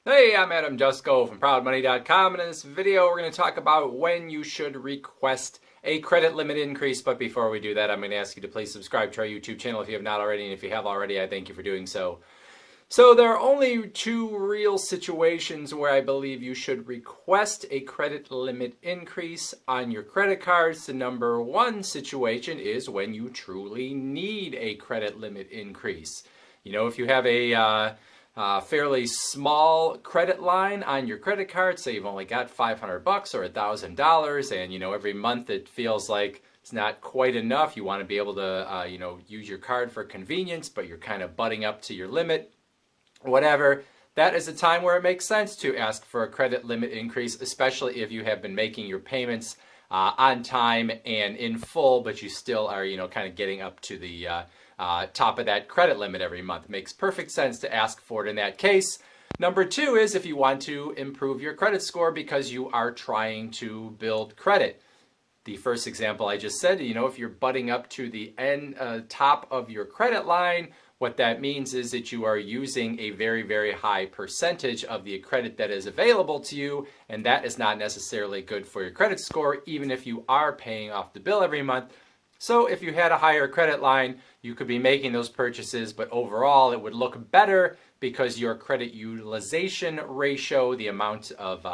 Hey, I'm Adam Jusko from ProudMoney.com, and in this video we're going to talk about when you should request a credit limit increase. But before we do that, I'm going to ask you to please subscribe to our YouTube channel if you have not already, and if you have already, I thank you for doing so. So there are only two real situations where I believe you should request a credit limit increase on your credit cards. The number one situation is when you truly need a credit limit increase. If you have a fairly small credit line on your credit card, say you've only got $500 or $1,000, and every month it feels like it's not quite enough. You want to be able to use your card for convenience, but you're kind of butting up to your limit, whatever. That is a time where it makes sense to ask for a credit limit increase, especially if you have been making your payments on time and in full, but you still are kind of getting up to the top of that credit limit every month. It makes perfect sense to ask for it in that case. Number two is if you want to improve your credit score because you are trying to build credit. The first example I just said, if you're butting up to the top of your credit line, what that means is that you are using a very, very high percentage of the credit that is available to you, and that is not necessarily good for your credit score, even if you are paying off the bill every month. So if you had a higher credit line, you could be making those purchases, but overall it would look better because your credit utilization ratio, the amount of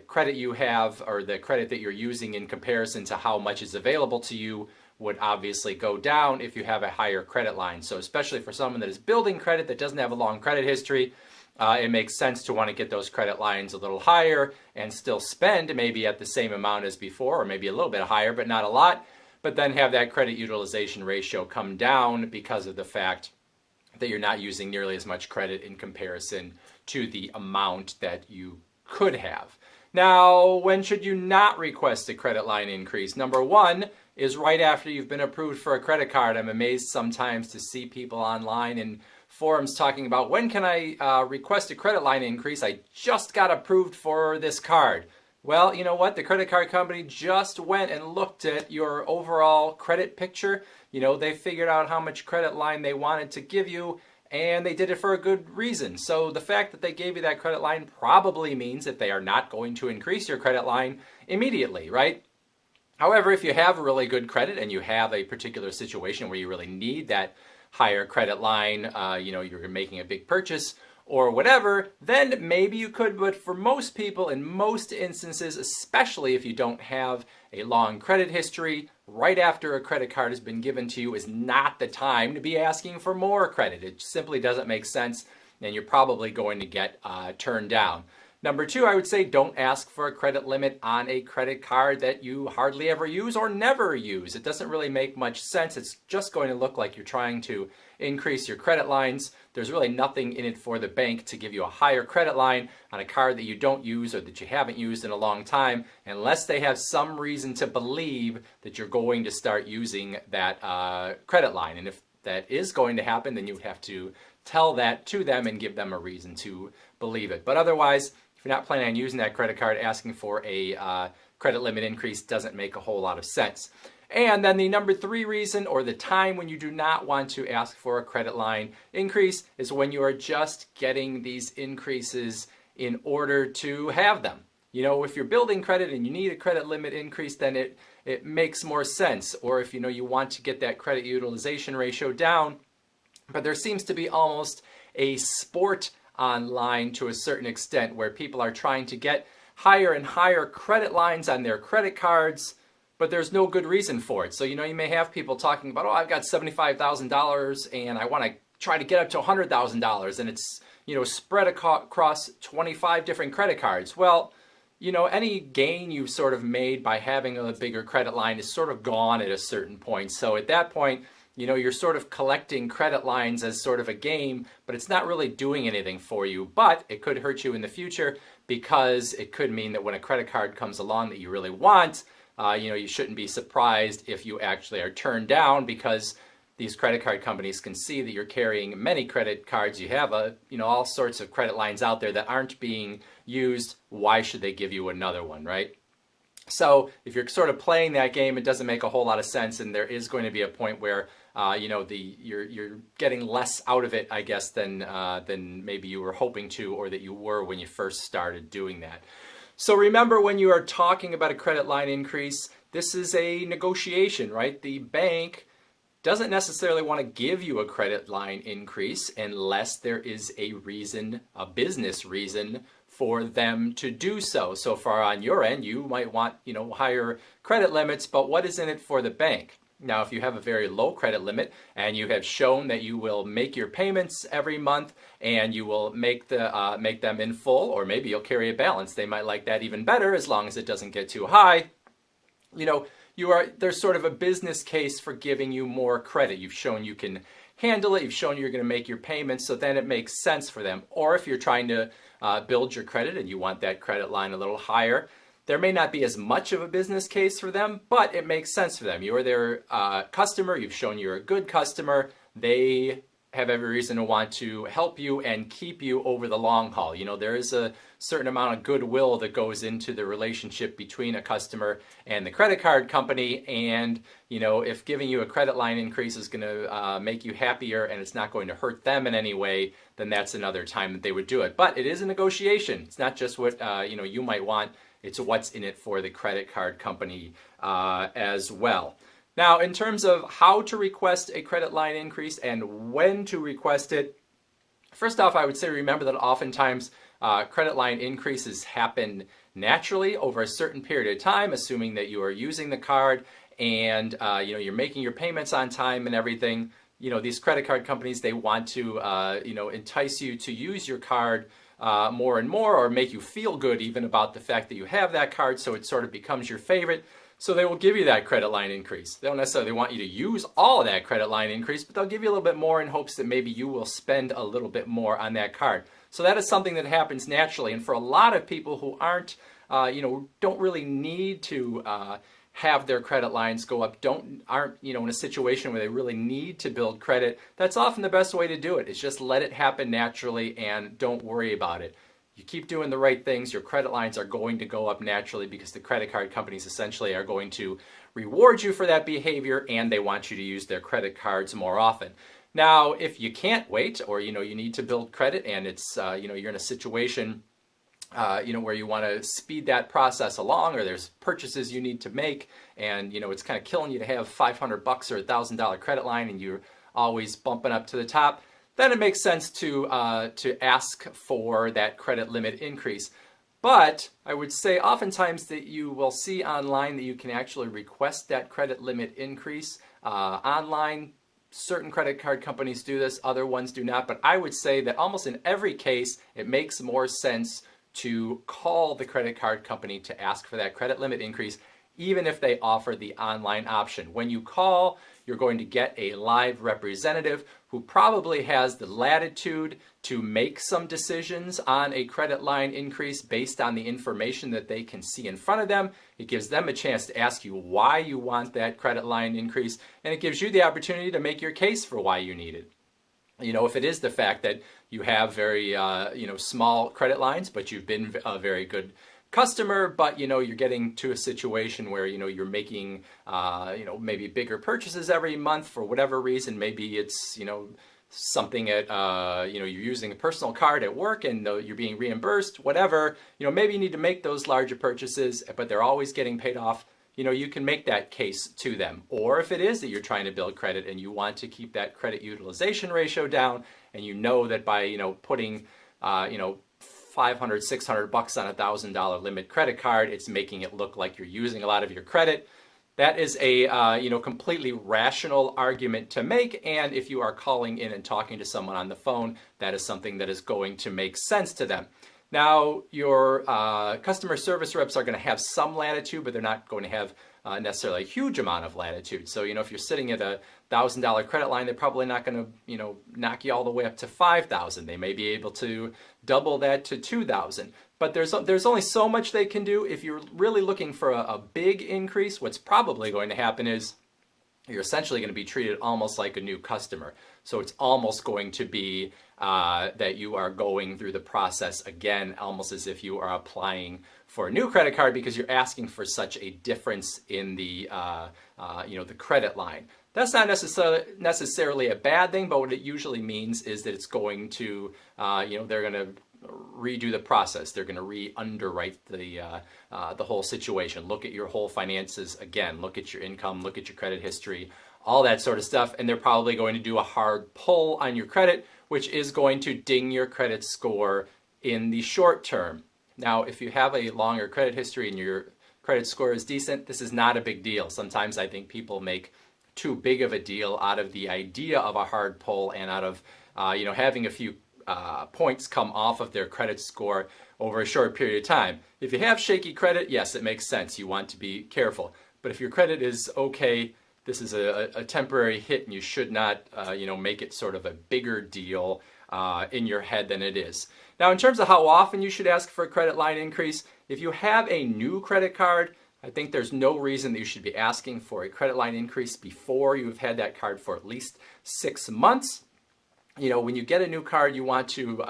credit you have, or the credit that you're using in comparison to how much is available to you, would obviously go down if you have a higher credit line. So especially for someone that is building credit that doesn't have a long credit history, it makes sense to want to get those credit lines a little higher and still spend maybe at the same amount as before, or maybe a little bit higher, but not a lot, but then have that credit utilization ratio come down because of the fact that you're not using nearly as much credit in comparison to the amount that you could have. Now, when should you not request a credit line increase? Number one is right after you've been approved for a credit card. I'm amazed sometimes to see people online in forums talking about, when can I request a credit line increase? I just got approved for this card. Well, you know what? The credit card company just went and looked at your overall credit picture. They figured out how much credit line they wanted to give you, and they did it for a good reason. So the fact that they gave you that credit line probably means that they are not going to increase your credit line immediately, right? However, if you have really good credit and you have a particular situation where you really need that higher credit line, you're making a big purchase or whatever, then maybe you could. But for most people, in most instances, especially if you don't have a long credit history, right after a credit card has been given to you is not the time to be asking for more credit. It simply doesn't make sense, and you're probably going to get turned down. Number two, I would say don't ask for a credit limit on a credit card that you hardly ever use or never use. It doesn't really make much sense. It's just going to look like you're trying to increase your credit lines. There's really nothing in it for the bank to give you a higher credit line on a card that you don't use or that you haven't used in a long time, unless they have some reason to believe that you're going to start using that credit line. And if that is going to happen, then you have to tell that to them and give them a reason to believe it. But otherwise, if you're not planning on using that credit card, asking for a credit limit increase doesn't make a whole lot of sense. And then the number three reason, or the time when you do not want to ask for a credit line increase, is when you are just getting these increases in order to have them. If you're building credit and you need a credit limit increase, then it makes more sense. Or if you want to get that credit utilization ratio down, but there seems to be almost a sport online to a certain extent where people are trying to get higher and higher credit lines on their credit cards, but there's no good reason for it. So you may have people talking about, I've got $75,000 and I want to try to get up to $100,000, and it's spread across 25 different credit cards. Well, any gain you've sort of made by having a bigger credit line is sort of gone at a certain point. So at that point, you're sort of collecting credit lines as sort of a game, but it's not really doing anything for you. But it could hurt you in the future, because it could mean that when a credit card comes along that you really want, you shouldn't be surprised if you actually are turned down, because these credit card companies can see that you're carrying many credit cards. You have all sorts of credit lines out there that aren't being used. Why should they give you another one, right? So if you're sort of playing that game, it doesn't make a whole lot of sense, and there is going to be a point where you're getting less out of it, I guess, than maybe you were hoping to, or that you were when you first started doing that. So remember, when you are talking about a credit line increase, this is a negotiation, right? The bank doesn't necessarily want to give you a credit line increase unless there is a reason, a business reason for them to do so. So far on your end, you might want, higher credit limits, but what is in it for the bank? Now, if you have a very low credit limit and you have shown that you will make your payments every month and you will make them in full, or maybe you'll carry a balance, they might like that even better as long as it doesn't get too high. There's sort of a business case for giving you more credit. You've shown you can handle it. You've shown you're going to make your payments, so then it makes sense for them. Or if you're trying to build your credit and you want that credit line a little higher, there may not be as much of a business case for them, but it makes sense for them. You're their customer. You've shown you're a good customer. They have every reason to want to help you and keep you over the long haul. There is a certain amount of goodwill that goes into the relationship between a customer and the credit card company. And, if giving you a credit line increase is going to make you happier and it's not going to hurt them in any way, then that's another time that they would do it. But it is a negotiation. It's not just what, you might want. It's what's in it for the credit card company as well. Now, in terms of how to request a credit line increase and when to request it, first off, I would say remember that oftentimes credit line increases happen naturally over a certain period of time, assuming that you are using the card and you're making your payments on time and everything. These credit card companies, they want to entice you to use your card more and more, or make you feel good even about the fact that you have that card, so it sort of becomes your favorite. So they will give you that credit line increase. They don't necessarily want you to use all of that credit line increase, but they'll give you a little bit more in hopes that maybe you will spend a little bit more on that card. So that is something that happens naturally. And for a lot of people who aren't, don't really need to have their credit lines go up, aren't in a situation where they really need to build credit, that's often the best way to do it. Is just let it happen naturally and don't worry about it. You keep doing the right things, your credit lines are going to go up naturally because the credit card companies essentially are going to reward you for that behavior, and they want you to use their credit cards more often. Now, if you can't wait, or you need to build credit and it's you're in a situation where you want to speed that process along, or there's purchases you need to make, and it's kind of killing you to have $500 or $1,000 credit line, and you're always bumping up to the top, then it makes sense to ask for that credit limit increase. But I would say oftentimes that you will see online that you can actually request that credit limit increase online. Certain credit card companies do this, other ones do not. But I would say that almost in every case, it makes more sense to call the credit card company to ask for that credit limit increase, even if they offer the online option. When you call, you're going to get a live representative who probably has the latitude to make some decisions on a credit line increase based on the information that they can see in front of them. It gives them a chance to ask you why you want that credit line increase, and it gives you the opportunity to make your case for why you need it. If it is the fact that you have very small credit lines, but you've been a very good customer, but you're getting to a situation where you're making maybe bigger purchases every month for whatever reason. Maybe it's something at you're using a personal card at work and you're being reimbursed, whatever. Maybe you need to make those larger purchases, but they're always getting paid off. You can make that case to them. Or if it is that you're trying to build credit and you want to keep that credit utilization ratio down, and that by putting $500, $600 on a $1,000 limit credit card, it's making it look like you're using a lot of your credit. That is a completely rational argument to make, and if you are calling in and talking to someone on the phone, that is something that is going to make sense to them. Now, your customer service reps are going to have some latitude, but they're not going to have necessarily a huge amount of latitude. So, if you're sitting at a $1,000 credit line, they're probably not going to, knock you all the way up to $5,000. They may be able to double that to $2,000. But there's only so much they can do. If you're really looking for a big increase, what's probably going to happen is you're essentially going to be treated almost like a new customer. So it's almost going to be that you are going through the process again, almost as if you are applying for a new credit card because you're asking for such a difference in the the credit line. That's not necessarily a bad thing, but what it usually means is that it's going to, they're going to redo the process. They're going to re-underwrite the whole situation. Look at your whole finances again. Look at your income. Look at your credit history. All that sort of stuff. And they're probably going to do a hard pull on your credit, which is going to ding your credit score in the short term. Now, if you have a longer credit history and your credit score is decent, this is not a big deal. Sometimes I think people make too big of a deal out of the idea of a hard pull and out of having a few points come off of their credit score over a short period of time. If you have shaky credit, yes, it makes sense. You want to be careful. But if your credit is okay, this is a temporary hit, and you should not make it sort of a bigger deal in your head than it is. Now, in terms of how often you should ask for a credit line increase, if you have a new credit card, I think there's no reason that you should be asking for a credit line increase before you've had that card for at least 6 months. When you get a new card, you want to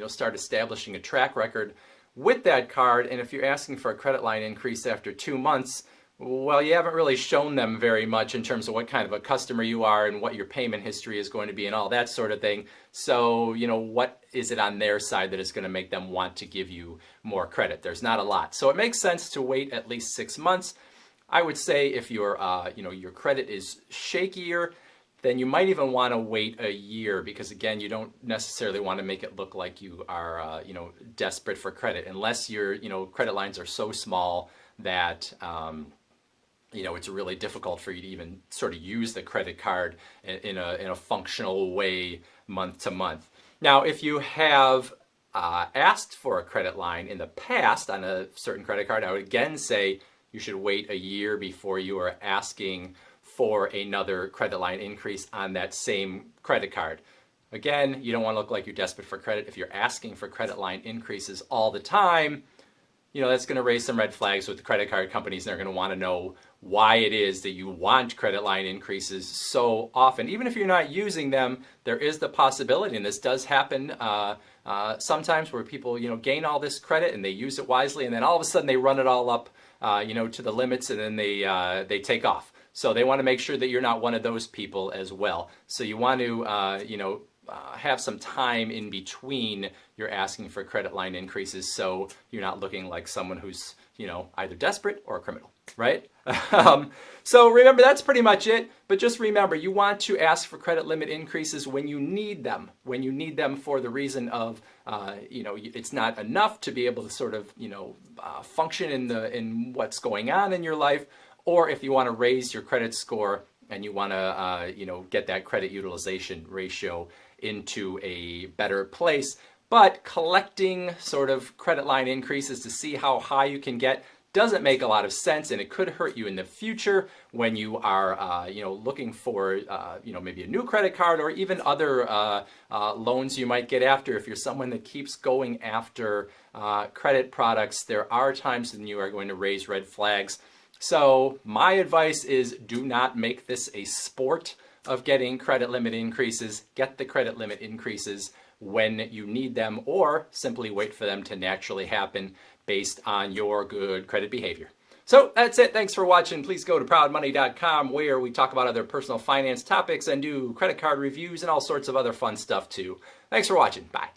start establishing a track record with that card. And if you're asking for a credit line increase after 2 months, well, you haven't really shown them very much in terms of what kind of a customer you are and what your payment history is going to be and all that sort of thing. So, what is it on their side that is going to make them want to give you more credit? There's not a lot. So it makes sense to wait at least 6 months. I would say if your credit is shakier, then you might even want to wait a year because, again, you don't necessarily want to make it look like you are, desperate for credit unless your, credit lines are so small that, it's really difficult for you to even sort of use the credit card in a functional way month to month. Now, if you have asked for a credit line in the past on a certain credit card, I would again say you should wait a year before you are asking for another credit line increase on that same credit card. Again, you don't want to look like you're desperate for credit. If you're asking for credit line increases all the time, that's going to raise some red flags with the credit card companies, and they're going to want to know why it is that you want credit line increases so often. Even if you're not using them, there is the possibility, and this does happen sometimes, where people, gain all this credit and they use it wisely, and then all of a sudden they run it all up, to the limits, and then they take off. So they want to make sure that you're not one of those people as well. So you want to, have some time in between you're asking for credit line increases, so you're not looking like someone who's, either desperate or a criminal, right? So remember, that's pretty much it. But just remember, you want to ask for credit limit increases when you need them. When you need them for the reason of, it's not enough to be able to sort of, function in what's going on in your life, or if you want to raise your credit score and you want to, get that credit utilization ratio into a better place. But collecting sort of credit line increases to see how high you can get doesn't make a lot of sense, and it could hurt you in the future when you are, looking for, maybe a new credit card or even other loans you might get after. If you're someone that keeps going after credit products, there are times when you are going to raise red flags. So my advice is, do not make this a sport of getting credit limit increases. Get the credit limit increases when you need them, or simply wait for them to naturally happen based on your good credit behavior. So that's it. Thanks for watching. Please go to proudmoney.com, where we talk about other personal finance topics and do credit card reviews and all sorts of other fun stuff too. Thanks for watching. Bye.